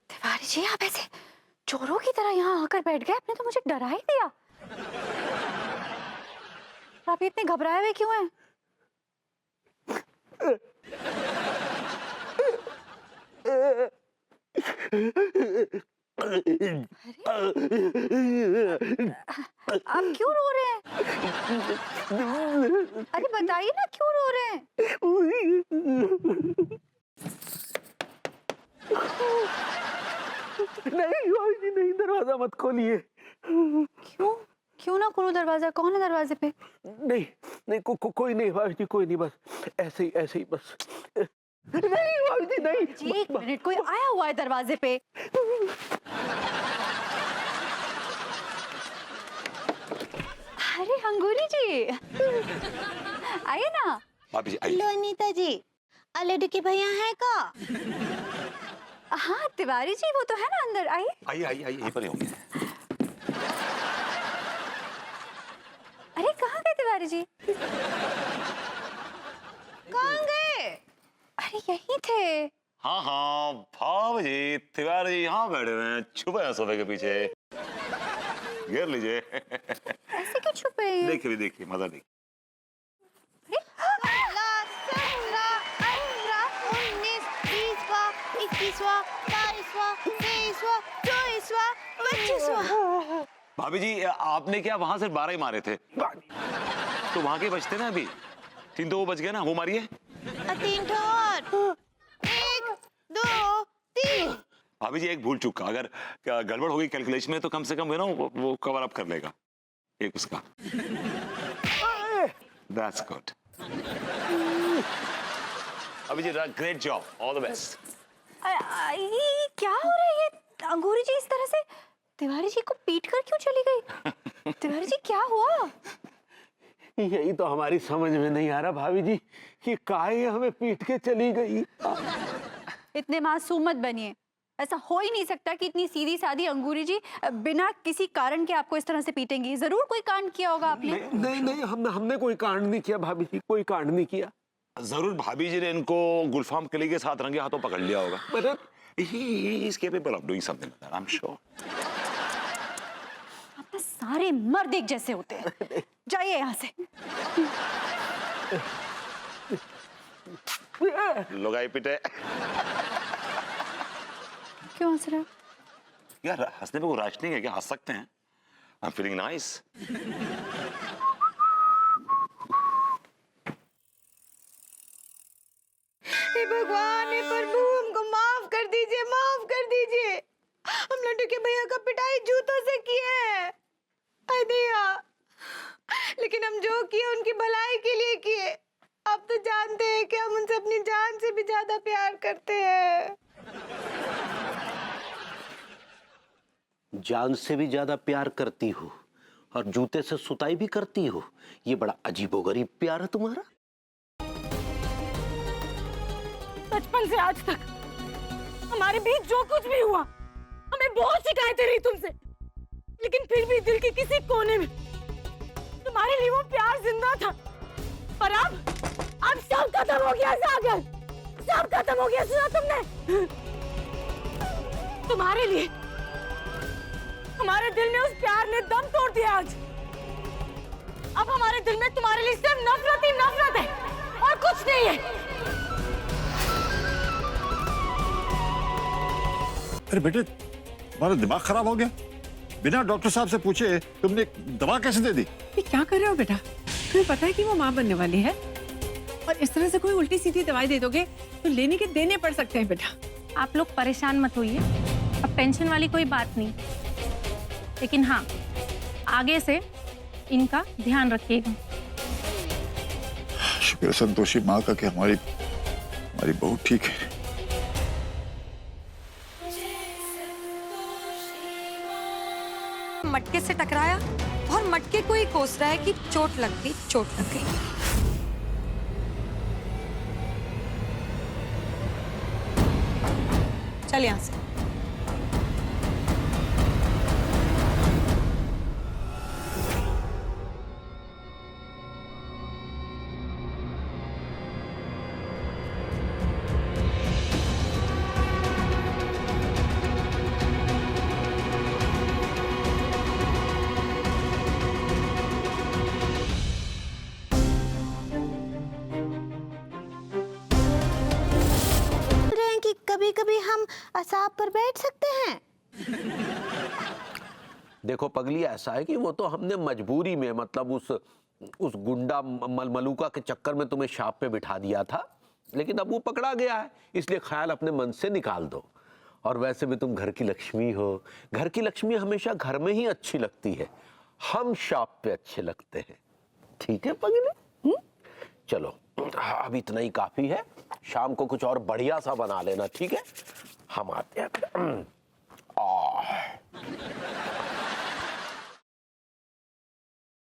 तिवारी जी आप ऐसे चोरों की तरह यहाँ आकर बैठ गए, आपने तो मुझे डरा ही दिया। आप इतने घबराए हुए क्यों हैं? अरे आप क्यों रो रहे हैं? अरे बताइए ना क्यों रो रहे हैं? नहीं नहीं, दरवाजा मत खोलिए। क्यों क्यों ना खोलो दरवाजा? कौन है दरवाजे पे? नहीं नहीं, कोई नहीं भाभी जी, कोई नहीं, बस ऐसे ही बस। नहीं भाभी जी नहीं। जी एक मिनट, कोई आया हुआ है दरवाजे पे। अरे अंगूरी जी आइए ना। भाभी जी आइए। हेलो अनीता जी, अलेडू के भैया है का? हाँ तिवारी जी वो तो है ना अंदर, आइए। आइए आइए आइए, यहीं पर ही होंगे। अरे कहाँ गए तिवारी जी? कहाँ गए? अरे यही थे। हाँ हाँ भाभी जी, तिवारी जी यहाँ बैठे हुए हैं, छुपे हैं सोफे के पीछे। घेर लीजिए। ऐसे क्यों छुपे हैं? देखिए देखिए, मजा देखिए। 25वां। भाभी जी आपने क्या वहां सिर्फ 12 ही मारे थे, तो वहां के बचते ना अभी 3 तो वो बच गए ना, वो मारिए। 3 ठो और। 1 2 3। भाभी जी एक भूल चूक का, अगर गड़बड़ होगी कैलकुलेशन में तो कम से कम वो कवर अप कर लेगा एक उसका। That's good. भाभी जी great job, all the best. ये क्या हो रहा है? ये अंगूरी जी इस तरह से तिवारी जी को पीट कर क्यों चली गई? तिवारी जी क्या हुआ? यही तो हमारी समझ में नहीं आ रहा भाभी जी कि काहे हमें पीट के चली गई। इतने मासूम मत बनिए, ऐसा हो ही नहीं सकता कि इतनी सीधी सादी अंगूरी जी बिना किसी कारण के आपको इस तरह से पीटेंगी। जरूर कोई कांड किया होगा आपने। नहीं नहीं, हमने कोई कांड नहीं किया भाभी जी, कोई कांड नहीं किया। जरूर भाभी जी ने इनको गुलफाम किले के साथ रंगे हाथों पकड़ लिया होगा। मतलब He is capable of doing something like that, I'm sure. आप ना सारे मर्द एक जैसे होते हैं। जाइए यहाँ से। लुगाई पिटे। क्यों हंस रहे हो? यार हंसने पे कोई राश नहीं है क्या? हंस सकते हैं। I'm feeling nice. हे भगवान, हे प्रभु, हमको माफ कर दीजिए, माफ कर दीजिए। हम लड्डू के भैया का पिटाई जूतों से किए है। अरे भैया, लेकिन हम जो किए उनकी भलाई के लिए किए। आप तो जानते हैं कि हम उनसे अपनी जान से भी ज्यादा प्यार करते हैं। जान से भी ज्यादा प्यार करती हो और जूते से सुताई भी करती हो। ये बड़ा अजीबोगरीब प्यार है तुम्हारा। बचपन से आज तक हमारे बीच जो कुछ भी हुआ, हमें बहुत शिकायतें रही तुमसे, लेकिन फिर भी दिल के किसी कोने में तुम्हारे लिए वो प्यार जिंदा था। और अब सब खत्म हो गया सागर, सब खत्म हो गया। सुना तुमने? तुम्हारे लिए हमारे दिल में उस प्यार ने दम तोड़ दिया आज। अब हमारे दिल में तुम्हारे लिए सिर्फ नफरत ही नफरत है और कुछ नहीं है। अरे बेटे, तुम्हारा दिमाग खराब हो गया? बिना डॉक्टर साहब से पूछे तुमने दवा कैसे दे दी? ये क्या कर रहे हो बेटा? तुम्हें पता है कि वो माँ बनने वाली है, और इस तरह से कोई उल्टी सीधी दवाई दे दोगे तो लेने के देने पड़ सकते हैं बेटा। आप लोग परेशान मत होइए, अब टेंशन वाली कोई बात नहीं, लेकिन हाँ आगे से इनका ध्यान रखिएगा। शुक्र संतोषी माँ का कि हमारी बहू ठीक है। मटके से टकराया और मटके को ही कोस रहा है कि चोट लग गई, चोट लग गई। चल यहां से। कभी कभी हम असाब पर बैठ सकते हैं? देखो पगली, ऐसा है कि वो तो हमने मजबूरी में, मतलब उस गुंडा मलमलूका के चक्कर में तुम्हें शाप पे बिठा दिया था, लेकिन अब वो पकड़ा गया है, इसलिए ख्याल अपने मन से निकाल दो। और वैसे भी तुम घर की लक्ष्मी हो, घर की लक्ष्मी हमेशा घर में ही अच्छी लगती है, हम शाप पे अच्छे लगते हैं। ठीक है पगली? चलो अब इतना ही काफी है, शाम को कुछ और बढ़िया सा बना लेना, ठीक है? हम आते हैं।